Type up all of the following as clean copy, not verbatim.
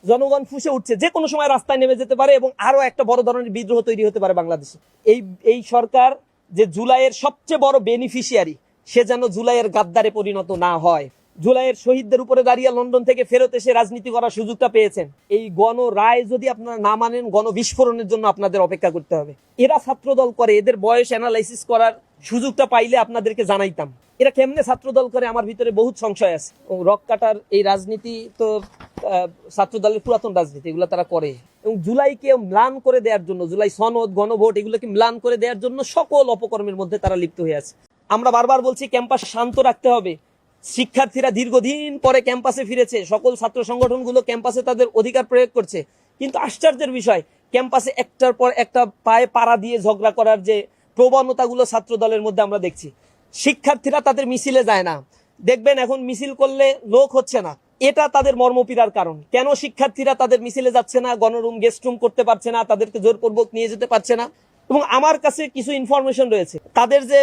জনগণ ফুঁসে উঠছে, যে কোনো সময় রাস্তায় নেমে যেতে পারে এবং আরো একটা বড় ধরনের বিদ্রোহ তৈরি হতে পারে বাংলাদেশে। এই সরকার যে জুলাইয়ের সবচেয়ে বড় বেনিফিশিয়ারি, সে যেন জুলাইয়ের গাদ্দারে পরিণত না হয়। জুলাইয়ের শহীদদের উপরে দাঁড়িয়ে লন্ডন থেকে ফেরত এসে রাজনীতি করার সুযোগটা পেয়েছেন। এই গণ রায় যদি আপনারা না মানেন, গণ বিস্ফোরণের জন্য আপনাদের অপেক্ষা করতে হবে। এরা ছাত্রদল করে, এদের বয়স অ্যানালাইসিস করার সুযোগটা পাইলে আপনাদেরকে জানাইতাম। এরা কেমনে ছাত্রদল করে, আমার ভিতরে বহুত সংশয় আছে। রক কাটার এই রাজনীতি তো ছাত্রদলের পুরাতন রাজনীতি, এগুলো তারা করে। এবং জুলাইকে ম্লান করে দেওয়ার জন্য, জুলাই সনদ, গণভোট, এগুলোকে ম্লান করে দেওয়ার জন্য সকল অপকর্মের মধ্যে তারা লিপ্ত হয়ে আছে। আমরা বারবার বলছি ক্যাম্পাস শান্ত রাখতে হবে। শিক্ষার্থীরা দীর্ঘদিন পরে ক্যাম্পাসে ফিরেছে, সকল ছাত্র সংগঠনগুলো ক্যাম্পাসে তাদের অধিকার প্রয়োগ করছে। কিন্তু আশ্চর্যের বিষয়, ক্যাম্পাসে একটার পর একটা পায়ে পাড়া দিয়ে ঝগড়া করার যে প্রবণতাগুলো ছাত্র দলের মধ্যে আমরা দেখছি। শিক্ষার্থীরা তাদের মিছিলে যায় না, দেখবেন এখন মিছিল করলে লোক হচ্ছে না। এটা তাদের মর্মপীড়ার কারণ। কেন শিক্ষার্থীরা তাদের মিছিলে যাচ্ছে না, গণরুম গেস্ট রুম করতে পারছে না, তাদেরকে জোরপূর্বক নিয়ে যেতে পারছে না। এবং আমার কাছে কিছু ইনফরমেশন রয়েছে, তাদের যে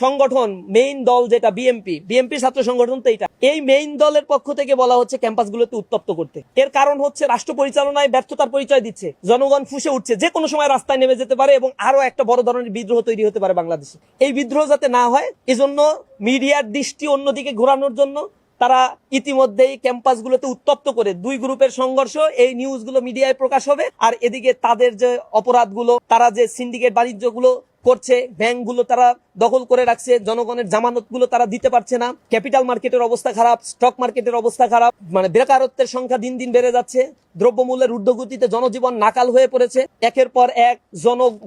সংগঠন মেইন দল যেটা বিএমপি ছাত্র সংগঠন, তো এই মেইন দলের পক্ষ থেকে বলা হচ্ছে ক্যাম্পাসগুলোতে উত্তপ্ত করতে। এর কারণ হচ্ছে রাষ্ট্র পরিচালনায় ব্যর্থতার পরিচয় দিচ্ছে, জনগণ ফুঁসে উঠছে, যে কোনো সময় রাস্তায় নেমে যেতে পারে এবং আরো একটা বড় ধরনের বিদ্রোহ তৈরি হতে পারে বাংলাদেশে। এই বিদ্রোহ যাতে না হয়, এজন্য মিডিয়ার দৃষ্টি অন্যদিকে ঘোরানোর জন্য তারা ইতিমধ্যেই ক্যাম্পাসগুলোতে উত্তপ্ত করে দুই গ্রুপের সংঘর্ষ, এই নিউজগুলো মিডিয়ায় প্রকাশ হবে। আর এদিকে তাদের যে অপরাধগুলো, তারা যে সিন্ডিকেট বাণিজ্যগুলো করছে, ব্যাংকগুলো তারা দখল করে রাখছে, জনগণের জামানতগুলো তারা দিতে পারছে না, ক্যাপিটাল মার্কেটের অবস্থা খারাপ, স্টক মার্কেটের অবস্থা খারাপ, বেকারত্বের সংখ্যা দিন দিন বেড়ে যাচ্ছে, দ্রব্যমূল্যের ঊর্ধ্বগতিতে জনজীবন নাকাল হয়ে পড়েছে। একের পর এক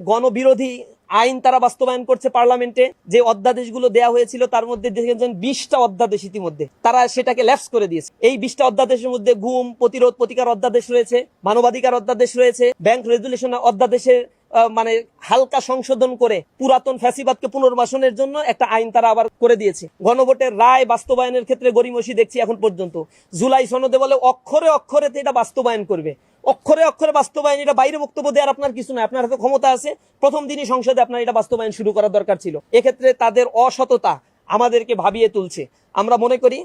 গণবিরোধী আইন তারা বাস্তবায়ন করছে পার্লামেন্টে। যে অধ্যাদেশগুলো দেওয়া হয়েছিল তার মধ্যে দেখেছেন 20টা অধ্যাদেশ ইতিমধ্যে তারা সেটাকে ল্যাপস করে দিয়েছে। এই 20টা অধ্যাদেশের মধ্যে গুম প্রতিরোধ প্রতিকার অধ্যাদেশ রয়েছে, মানবাধিকার অধ্যাদেশ রয়েছে, ব্যাংক রেজুলেশন অধ্যাদেশের হালকা সংশোধন করে পুরাতন ফ্যাসিবাদকে পুনর্বাসনের জন্য একটা আইন তারা আবার করে দিয়েছে। গণভোটের রায় বাস্তবায়নের ক্ষেত্রে গড়িমসি দেখছি এখন পর্যন্ত। জুলাই সনদে বলে অক্ষরে অক্ষরে এটা বাস্তবায়ন করবে, অক্ষরে অক্ষরে বাস্তবায়ন। এটা বাইরে বক্তব্য দেওয়ার আপনার কিছু না, আপনার হাতে ক্ষমতা আছে, প্রথম দিনই সংসদে আপনার এটা বাস্তবায়ন শুরু করার দরকার ছিল। এক্ষেত্রে তাদের অসততা আমাদেরকে ভাবিয়ে তুলছে। আমরা মনে করি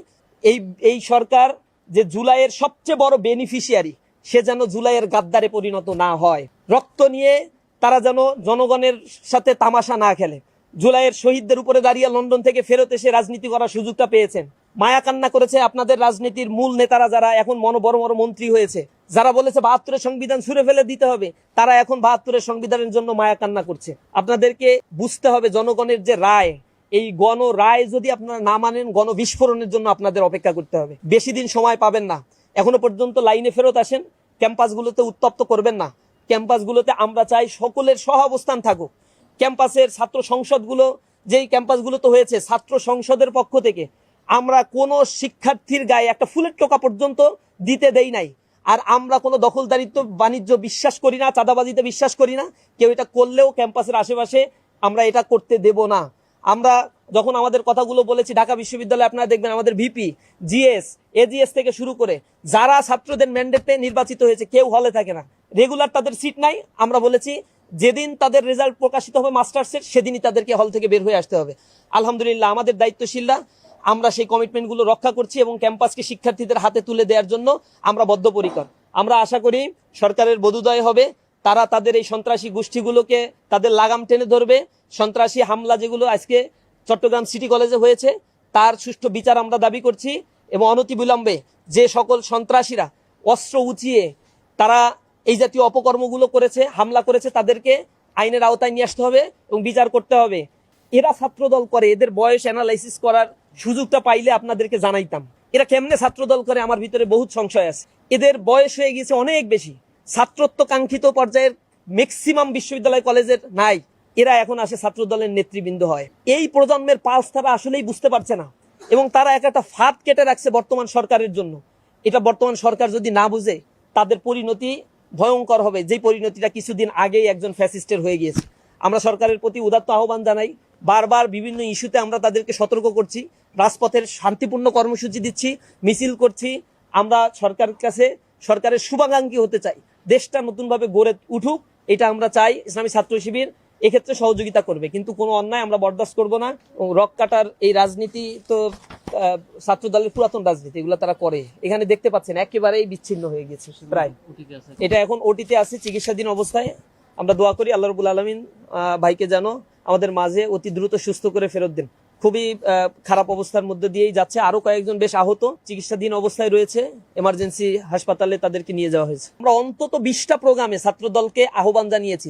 এই সরকার যে জুলাইয়ের সবচেয়ে বড় বেনিফিশিয়ারি, সে যেন জুলাইয়ের গাদ্দারে পরিণত না হয়। রক্ত নিয়ে তারা যেন জনগণের সাথে তামাশা না খেলে। জুলাইয়ের শহীদদের উপরে দাঁড়িয়ে লন্ডন থেকে ফেরত এসে রাজনীতি করার সুযোগটা পেয়েছেন। মায়া কান্না করেছে আপনাদের রাজনীতির মূল নেতারা, যারা এখন বড় বড় মন্ত্রী হয়েছে, যারা বলেছে 72-এর সংবিধান ছুঁড়ে ফেলে দিতে হবে, তারা এখন 72-এর সংবিধানের জন্য মায়া কান্না করছে। আপনাদেরকে বুঝতে হবে জনগণের যে রায়, এই গণ রায় যদি আপনারা না মানেন, গণ বিস্ফোরণের জন্য আপনাদের অপেক্ষা করতে হবে। বেশি দিন সময় পাবেন না, এখনো পর্যন্ত লাইনে ফেরত আসেন, ক্যাম্পাসগুলোতে উত্তপ্ত করবেন না। ক্যাম্পাসগুলোতে আমরা চাই সকলের সহ অবস্থান থাকুক। ক্যাম্পাসের ছাত্র সংসদগুলো, যেই ক্যাম্পাসগুলো তো হয়েছে, ছাত্র সংসদের পক্ষ থেকে আমরা কোনো শিক্ষার্থীর গায়ে একটা ফুলের টোকা পর্যন্ত দিতে দেই নাই। আর আমরা কোনো দখলদারিত্ব বাণিজ্য বিশ্বাস করি না, চাঁদাবাজিতে বিশ্বাস করি না। কেউ এটা করলেও ক্যাম্পাসের আশেপাশে আমরা এটা করতে দেব না। আমরা যখন আমাদের কথাগুলো বলেছি ঢাকা বিশ্ববিদ্যালয়ে, আপনারা দেখবেন আমাদের ভিপি, জিএস, এজিএস থেকে শুরু করে যারা ছাত্রদের ম্যান্ডেটে নির্বাচিত হয়েছে, কেউ হলে থাকে না, রেগুলার তাদের সিট নাই। আমরা বলেছি যেদিন তাদের রেজাল্ট প্রকাশিত হবে মাস্টার্সের, সেদিনই তাদেরকে হল থেকে বের হয়ে আসতে হবে। আলহামদুলিল্লাহ আমাদের দায়িত্বশীলরা আমরা সেই কমিটমেন্টগুলো রক্ষা করছি এবং ক্যাম্পাসকে শিক্ষার্থীদের হাতে তুলে দেওয়ার জন্য আমরা বদ্ধপরিকর। আমরা আশা করি সরকারের বোধোদয় হবে, তারা তাদের এই সন্ত্রাসী গোষ্ঠীগুলোকে তাদের লাগাম টেনে ধরবে। সন্ত্রাসী হামলা যেগুলো আজকে চট্টগ্রাম সিটি কলেজে হয়েছে, তার সুষ্ঠু বিচার আমরা দাবি করছি এবং অনতিবিলম্বে যে সকল সন্ত্রাসীরা অস্ত্র উঁচিয়ে তারা এই জাতীয় অপকর্মগুলো করেছে, হামলা করেছে, তাদেরকে আইনের আওতায় নিয়ে আসতে হবে এবং বিচার করতে হবে। এরা ছাত্রদল করে, এদের বয়স অ্যানালাইসিস করার সুযোগটা পাইলে আপনাদেরকে জানাইতাম। এরা কেমনে ছাত্রদল করে, আমার ভিতরে বহুত সংশয় আছে। এদের বয়স হয়ে গেছে অনেক বেশি, ছাত্রত্ব কাঙ্ক্ষিত পর্যায়ের ম্যাক্সিমাম বিশ্ববিদ্যালয় কলেজের নাই। এরা এখন আসে ছাত্রদলের নেতৃবৃন্দ হয়। এই প্রজন্মের পালস তারা আসলেই বুঝতে পারছে না এবং তারা একটা ফাঁদ কেটে রাখছে বর্তমান সরকারের জন্য। এটা বর্তমান সরকার যদি না বুঝে, তাদের পরিণতি ভয়ঙ্কর হবে, যে পরিণতিটা কিছুদিন আগেই একজন ফ্যাসিস্টের হয়ে গিয়েছে। আমরা সরকারের প্রতি উদাত্ত আহ্বান জানাই, বারবার বিভিন্ন ইস্যুতে আমরা তাদেরকে সতর্ক করছি, রাজপথের শান্তিপূর্ণ কর্মসূচি দিচ্ছি, মিছিল করছি। আমরা সরকারের কাছে সরকারের শুভাকাঙ্ক্ষী হতে চাই, দেশটা নতুনভাবে গড়ে উঠুক, এটা আমরা চাই। ইসলামী ছাত্র শিবির এক্ষেত্রে সহযোগিতা করবে, কিন্তু কোনো অন্যায় আমরা বরদাস্ত করব না। রক কাটার এই রাজনীতি তো ছাত্র দলের পুরাতন রাজনীতি এগুলো তারা করে। এখানে দেখতে পাচ্ছেন একেবারেই বিচ্ছিন্ন হয়ে গেছে প্রায়। এটা এখন ওটিতে আছে চিকিৎসাধীন অবস্থায়। আমরা দোয়া করি আল্লাহ রাব্বুল আলামিন ভাইকে যেন আমাদের মাঝে অতি দ্রুত সুস্থ করে ফেরত দেন। খুবই খারাপ অবস্থার মধ্যে দিয়েই যাচ্ছে। আরো কয়েকজন বেশ আহত চিকিৎসাধীন অবস্থায় রয়েছে, এমার্জেন্সি হাসপাতালে তাদেরকে নিয়ে যাওয়া হয়েছে। আমরা অন্তত 20টা প্রোগ্রামে ছাত্র দলকে আহ্বান জানিয়েছি,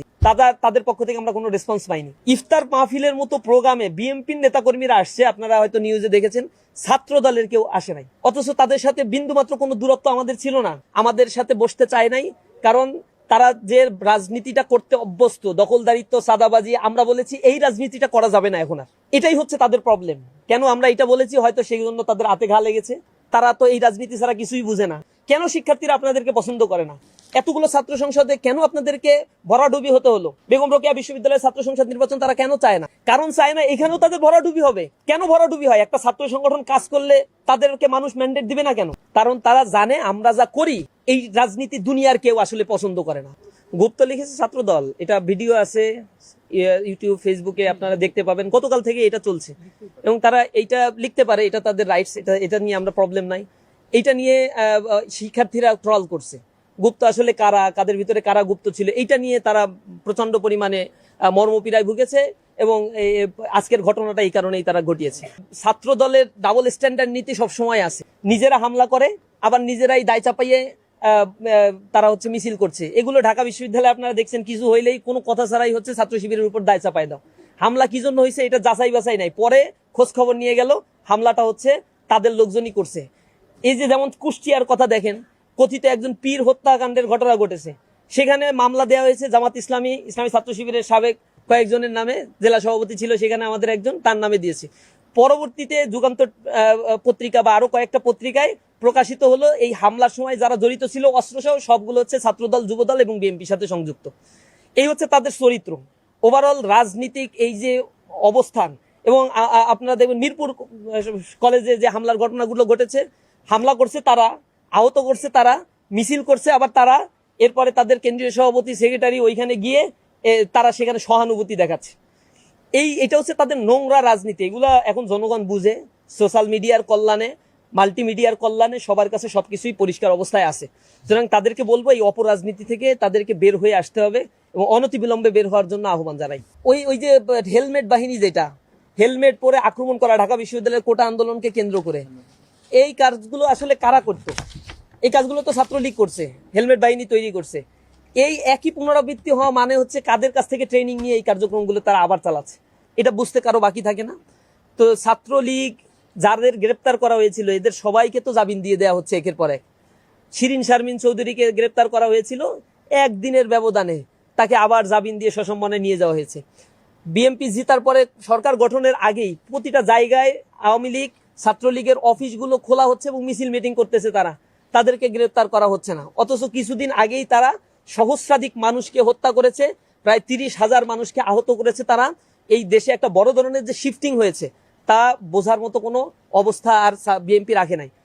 তাদের পক্ষ থেকে আমরা কোনো রেসপন্স পাইনি। ইফতার মাহফিলের মতো প্রোগ্রামে বিএনপির নেতাকর্মীরা আসছে, আপনারা হয়তো নিউজে দেখেছেন, ছাত্র দলের কেউ আসে নাই। অথচ তাদের সাথে বিন্দুমাত্র কোনো দূরত্ব আমাদের ছিল না, আমাদের সাথে বসতে চায় নাই। কারণ তারা যে রাজনীতিটা করতে অভ্যস্ত, দখলদারিত্ব, সাদাবাজি, আমরা বলেছি এই রাজনীতিটা করা যাবে না এখন আর। এটাই হচ্ছে তাদের প্রবলেম। কেন আমরা এটা বলেছি, হয়তো সেই জন্য তাদের হাতে ঘা লেগেছে। তারা তো এই রাজনীতি ছাড়া কিছুই বুঝে না। কেন শিক্ষার্থীরা আপনাদেরকে পছন্দ করে না? এতগুলো ছাত্র সংসদে কেন আপনাদেরকে ভরাডুবি হতে হলো? বেগম রোকেয়া বিশ্ববিদ্যালয়ের ছাত্র সংসদ নির্বাচন তারা কেন চায় না? কারণ চায় না এখানেও তাদের ভরাডুবি হবে। কেন ভরাডুবি হয়? একটা ছাত্র সংগঠন কাজ করলে তাদেরকে মানুষ ম্যান্ডেট দিবে না কেন? কারণ তারা জানে আমরা যা করি এই রাজনীতি দুনিয়ার কেউ আসলে পছন্দ করে না। গুপ্ত লিখেছে ছাত্র দল, এটা ভিডিও আছে ইউটিউব, ফেসবুকে আপনারা দেখতে পাবেন। গতকাল থেকে এটা চলছে এবং তারা এইটা লিখতে পারে, এটা তাদের রাইটস, এটা নিয়ে আমরা প্রবলেম নাই। এইটা নিয়ে শিক্ষার্থীরা ট্রল করছে। গুপ্ত আসলে কারা, কাদের ভিতরে কারা গুপ্ত ছিল, এইটা নিয়ে তারা প্রচন্ড পরিমাণে মর্মপীড়ায় ভুগেছে এবং আজকের ঘটনাটা এই কারণেই তারা ঘটিয়েছে। ছাত্র দলের ডাবল স্ট্যান্ডার্ড নীতি সবসময় আছে, নিজেরা হামলা করে আবার নিজেরাই দায় চাপাইয়ে তারা হচ্ছে মিছিল করছে। এগুলো ঢাকা বিশ্ববিদ্যালয়ে আপনারা দেখছেন, কিছু হইলেই কোনো কথা ছাড়াই হচ্ছে ছাত্র শিবিরের উপর দায় চাপাই দাও। হামলা কি জন্য হয়েছে এটা যাচাই বাছাই নাই, পরে খোঁজ খবর নিয়ে গেল হামলাটা হচ্ছে তাদের লোকজনই করছে। এই যে যেমন কুষ্টিয়ার কথা দেখেন, কথিত একজন পীর হত্যাকাণ্ডের ঘটনা ঘটেছে, সেখানে মামলা দেওয়া হয়েছে জামাত ইসলামী ছাত্র শিবিরের সাবেক কয়েকজনের নামে, জেলা সভাপতি ছিল সেখানে আমাদের একজন, তার নামে দিয়েছে। পরবর্তীতে যুগান্তর পত্রিকা বা আরো কয়েকটা পত্রিকায় প্রকাশিত হলো এই হামলার সময় যারা জড়িত ছিল অস্ত্রসহ সবগুলো হচ্ছে ছাত্রদল, যুবদল এবং বিএনপির সাথে সংযুক্ত। এই হচ্ছে তাদের চরিত্র। ওভারঅল রাজনীতিক এই যে অবস্থান, এবং আপনারা দেখবেন মিরপুর কলেজে যে হামলার ঘটনাগুলো ঘটেছে, হামলা করছে তারা, আহত করছে তারা, মিছিল করছে আবার তারা, এরপরে তাদের কেন্দ্রীয় সভাপতি, সেক্রেটারি ওইখানে গিয়ে তারা সেখানে সহানুভূতি দেখাচ্ছে। এটা হচ্ছে তাদের নোংরা রাজনীতি। এগুলা এখন জনগণ বুঝে, সোশ্যাল মিডিয়ার কল্যাণে, মাল্টিমিডিয়ার কল্যাণে সবার কাছে সবকিছুই পরিষ্কার অবস্থায় আছে। সুতরাং তাদেরকে বলবো এই অপরাজনীতি থেকে তাদেরকে বের হয়ে আসতে হবে এবং অনতিবিলম্বে বের হওয়ার জন্য আহ্বান জানাই। ওই যে হেলমেট বাহিনী, যেটা হেলমেট পরে আক্রমণ করা ঢাকা বিশ্ববিদ্যালয়ের কোটা আন্দোলনকে কেন্দ্র করে, এই কাজগুলো আসলে কারা করতো? এই কাজগুলো তো ছাত্রলীগ করছে, হেলমেট বাহিনী তৈরি করছে। এই একই পুনরাবৃত্তি হওয়া মানে হচ্ছে কাদের কাছ থেকে ট্রেনিং নিয়ে এই কার্যক্রমগুলো তারা আবার চালাচ্ছে, এটা বুঝতে কারো বাকি থাকে না। তো ছাত্রলীগ যাদের গ্রেপ্তার করা হয়েছিল এদের সবাইকে তো জামিন দিয়ে দেওয়া হচ্ছে একের পর এক। শিরিন শারমিন চৌধুরীকে গ্রেপ্তার করা হয়েছিল, একদিনের ব্যবধানে তাকে আবার জামিন দিয়ে সসম্মানে নিয়ে যাওয়া হয়েছে। বিএনপি জিতার পরে সরকার গঠনের আগেই প্রতিটা জায়গায় আওয়ামী লীগ, ছাত্রলীগের অফিসগুলো খোলা হচ্ছে এবং মিছিল মিটিং করতেছে, তাদেরকে গ্রেপ্তার করা হচ্ছে না। অথচ কিছুদিন আগেই তারা সহস্রাধিক মানুষকে হত্যা করেছে, প্রায় 30,000 মানুষকে আহত করেছে। তারা এই দেশে একটা বড় ধরনের যে শিফটিং হয়েছে তা বোঝার মতো কোনো অবস্থা আর বিএনপি রাখে নাই।